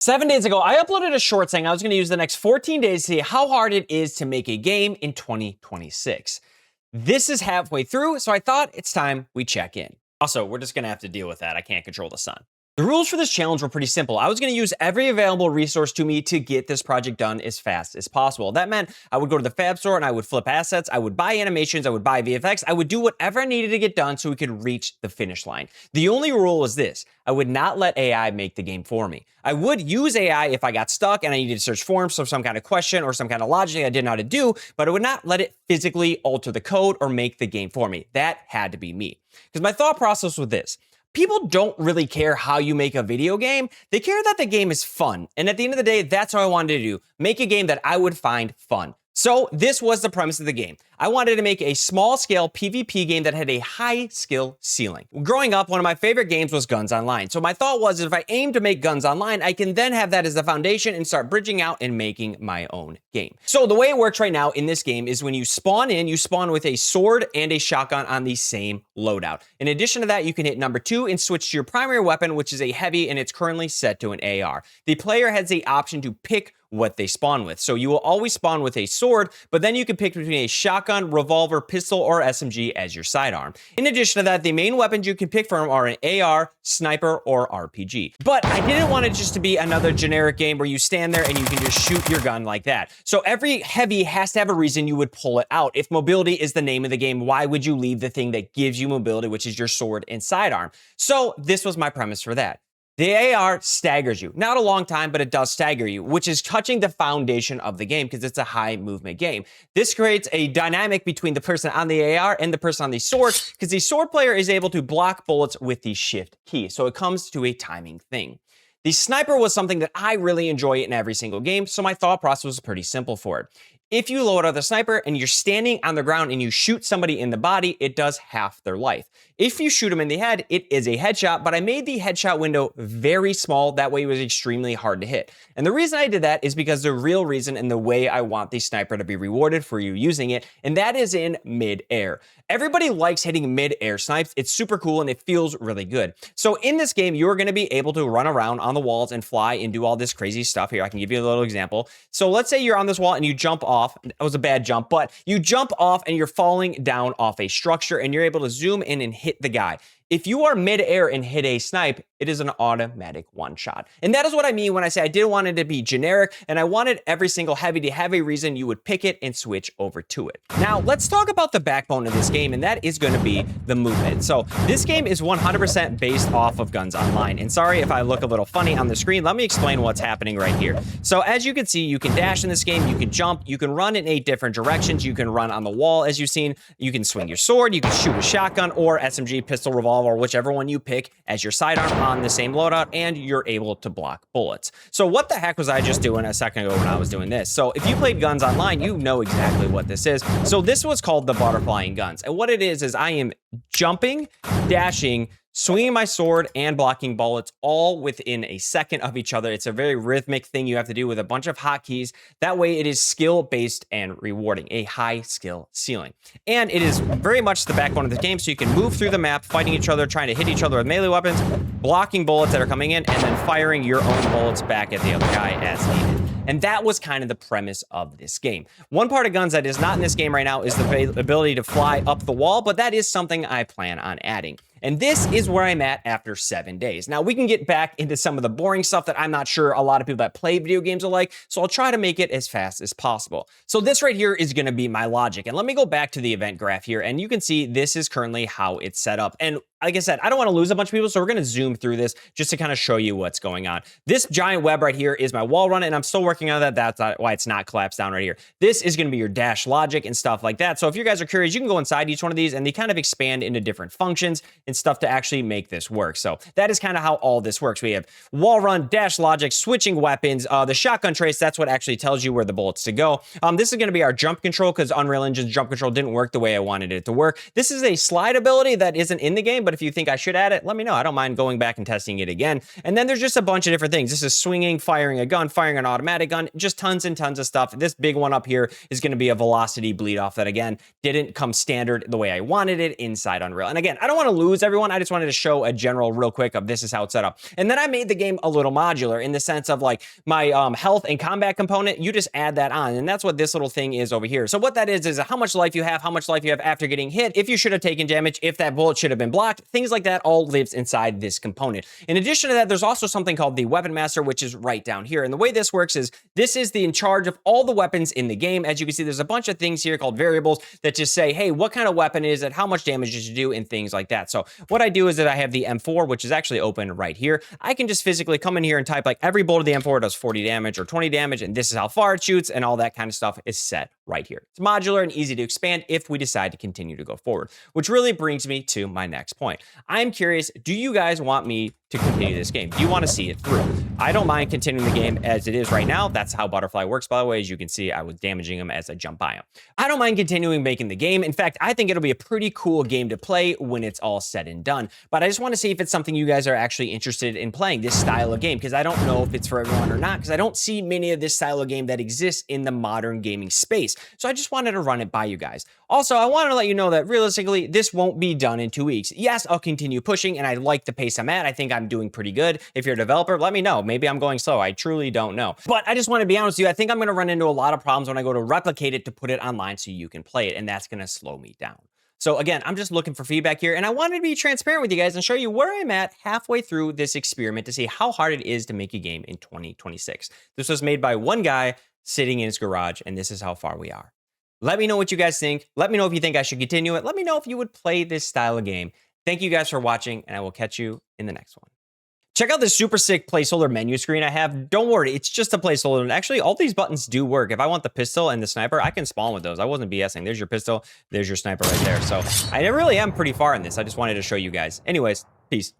7 days ago, I uploaded a short saying I was going to use the next 14 days to see how hard it is to make a game in 2026. This is halfway through, so I thought it's time we check in. Also, we're just going to have to deal with that. I can't control the sun. The rules for this challenge were pretty simple. I was going to use every available resource to me to get this project done as fast as possible. That meant I would go to the Fab store and I would flip assets, I would buy animations, I would buy VFX, I would do whatever I needed to get done so we could reach the finish line. The only rule was this: I would not let AI make the game for me. I would use AI if I got stuck and I needed to search forums for some kind of question or some kind of logic I didn't know how to do, but I would not let it physically alter the code or make the game for me. That had to be me. Because my thought process was this: people don't really care how you make a video game. They care that the game is fun. And at the end of the day, that's what I wanted to do: make a game that I would find fun. So this was the premise of the game. I wanted to make a small-scale PvP game that had a high skill ceiling. Growing up, one of my favorite games was Guns Online. So my thought was, if I aim to make Guns Online, I can then have that as the foundation and start bridging out and making my own game. So the way it works right now in this game is when you spawn in, you spawn with a sword and a shotgun on the same loadout. In addition to that, you can hit number 2 and switch to your primary weapon, which is a heavy, and it's currently set to an AR. The player has the option to pick what they spawn with. So you will always spawn with a sword, but then you can pick between a shotgun, revolver, pistol, or SMG as your sidearm. In addition to that, the main weapons you can pick from are an AR, sniper, or RPG. But I didn't want it just to be another generic game where you stand there and you can just shoot your gun like that. So every heavy has to have a reason you would pull it out. If mobility is the name of the game, why would you leave the thing that gives you mobility, which is your sword and sidearm? So this was my premise for that. The AR staggers you. Not a long time, but it does stagger you, which is touching the foundation of the game because it's a high movement game. This creates a dynamic between the person on the AR and the person on the sword, because the sword player is able to block bullets with the shift key. So it comes to a timing thing. The sniper was something that I really enjoy in every single game, so my thought process was pretty simple for it. If you load out the sniper and you're standing on the ground and you shoot somebody in the body, it does half their life. If you shoot them in the head, it is a headshot, but I made the headshot window very small. That way it was extremely hard to hit. And the reason I did that is because the real reason and the way I want the sniper to be rewarded for you using it, and that is in mid-air. Everybody likes hitting mid-air snipes. It's super cool and it feels really good. So in this game, you're going to be able to run around on the walls and fly and do all this crazy stuff here. I can give you a little example. So let's say you're on this wall and you jump off. That was a bad jump, but you jump off and you're falling down off a structure and you're able to zoom in and hit the guy. If you are mid-air and hit a snipe, it is an automatic one-shot. And that is what I mean when I say I didn't want it to be generic, and I wanted every single heavy to have a reason you would pick it and switch over to it. Now, let's talk about the backbone of this game, and that is going to be the movement. So this game is 100% based off of Guns Online. And sorry if I look a little funny on the screen, let me explain what's happening right here. So as you can see, you can dash in this game, you can jump, you can run in 8 different directions, you can run on the wall, as you've seen, you can swing your sword, you can shoot a shotgun or SMG, pistol, revolver, or whichever one you pick as your sidearm on the same loadout, and you're able to block bullets. So what the heck was I just doing a second ago when I was doing this? So if you played Guns Online, you know exactly what this is. So this was called the butterflying guns. And what it is I am jumping, dashing, swinging my sword, and blocking bullets all within a second of each other. It's a very rhythmic thing you have to do with a bunch of hotkeys. That way it is skill-based and rewarding, a high skill ceiling. And it is very much the backbone of the game, so you can move through the map, fighting each other, trying to hit each other with melee weapons, blocking bullets that are coming in, and then firing your own bullets back at the other guy as needed. And that was kind of the premise of this game. One part of Guns that is not in this game right now is the ability to fly up the wall, but that is something I plan on adding. And this is where I'm at after 7 days. Now, we can get back into some of the boring stuff that I'm not sure a lot of people that play video games are like, so I'll try to make it as fast as possible. So this right here is going to be my logic. And let me go back to the event graph here, and you can see this is currently how it's set up. And like I said, I don't want to lose a bunch of people, so we're going to zoom through this just to kind of show you what's going on. This giant web right here is my wall run, and I'm still working on that. That's why it's not collapsed down right here. This is going to be your dash logic and stuff like that. So if you guys are curious, you can go inside each one of these, and they kind of expand into different functions and stuff to actually make this work. So that is kind of how all this works. We have wall run, dash logic, switching weapons, the shotgun trace. That's what actually tells you where the bullets to go. This is going to be our jump control because Unreal Engine's jump control didn't work the way I wanted it to work. This is a slide ability that isn't in the game, but but if you think I should add it, let me know. I don't mind going back and testing it again. And then there's just a bunch of different things. This is swinging, firing a gun, firing an automatic gun, just tons and tons of stuff. This big one up here is going to be a velocity bleed off that, again, didn't come standard the way I wanted it inside Unreal. And again, I don't want to lose everyone. I just wanted to show a general real quick of this is how it's set up. And then I made the game a little modular in the sense of like my health and combat component, you just add that on. And that's what this little thing is over here. So what that is how much life you have, how much life you have after getting hit, if you should have taken damage, if that bullet should have been blocked, things like that all lives inside this component. In addition to that, there's also something called the Weapon Master, which is right down here. And the way this works is this is in charge of all the weapons in the game. As you can see, there's a bunch of things here called variables that just say, hey, what kind of weapon is it? How much damage does it do? And things like that. So what I do is that I have the M4, which is actually open right here. I can just physically come in here and type like every bolt of the M4 does 40 damage or 20 damage, and this is how far it shoots, and all that kind of stuff is set right here. It's modular and easy to expand if we decide to continue to go forward, which really brings me to my next point. I'm curious, do you guys want me to continue this game? Do you want to see it through? I don't mind continuing the game as it is right now. That's how Butterfly works, by the way. As you can see, I was damaging him as I jump by him. I don't mind continuing making the game. In fact, I think it'll be a pretty cool game to play when it's all said and done. But I just want to see if it's something you guys are actually interested in playing, this style of game, because I don't know if it's for everyone or not, because I don't see many of this style of game that exists in the modern gaming space. So I just wanted to run it by you guys. Also, I want to let you know that realistically, this won't be done in 2 weeks. Yes, I'll continue pushing, and I like the pace I'm at. I think I'm doing pretty good. If you're a developer, let me know. Maybe I'm going slow. I truly don't know. But I just want to be honest with you. I think I'm going to run into a lot of problems when I go to replicate it to put it online so you can play it, and that's going to slow me down. So again, I'm just looking for feedback here, and I wanted to be transparent with you guys and show you where I'm at halfway through this experiment to see how hard it is to make a game in 2026. This was made by one guy sitting in his garage, and this is how far we are. Let me know what you guys think. Let me know if you think I should continue it. Let me know if you would play this style of game. Thank you guys for watching, and I will catch you in the next one. Check out this super sick placeholder menu screen I have. Don't worry, it's just a placeholder. And actually, all these buttons do work. If I want the pistol and the sniper, I can spawn with those. I wasn't BSing. There's your pistol. There's your sniper right there. So I really am pretty far in this. I just wanted to show you guys. Anyways, peace.